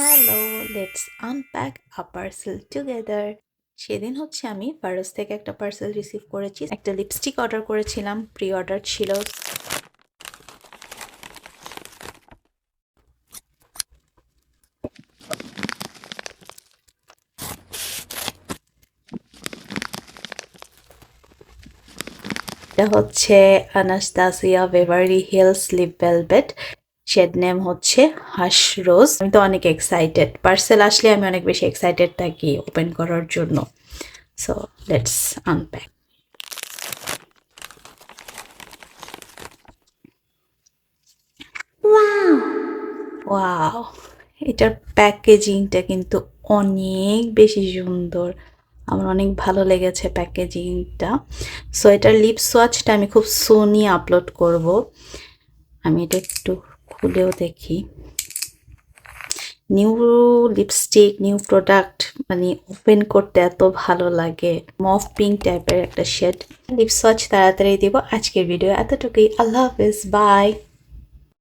Hello, let's unpack a parcel together. সেদিন আমি ফারোজ থেকে একটা পার্সেল রিসিভ করেছি। একটা লিপস্টিক অর্ডার করেছিলাম, প্রি অর্ডার ছিল। এটা Anastasia Beverly Hills lip velvet. Shade name hush rose. আমি তো অনেক এক্সাইটেড, পার্সেল আসলে আমি অনেক বেশি এক্সাইটেড থাকি ওপেন করার জন্য। So let's unpack. ওয়াও, এটার প্যাকেজিংটা কিন্তু অনেক বেশি সুন্দর। আমার অনেক ভালো লেগেছে প্যাকেজিংটা। সো এটার লিপ সোয়াচটা আমি খুব সুনই আপলোড করব। আমি এটা একটু খুলেও দেখি। নিউ লিপস্টিক, নিউ প্রোডাক্ট, মানে ওপেন করতে এত ভালো লাগে। মফ পিঙ্ক টাইপের একটা শেড। লিপ সোয়াচ তাড়াতাড়ি দিব। আজকের ভিডিও এতটুকুই। আল্লাহ হাফেজ, বাই।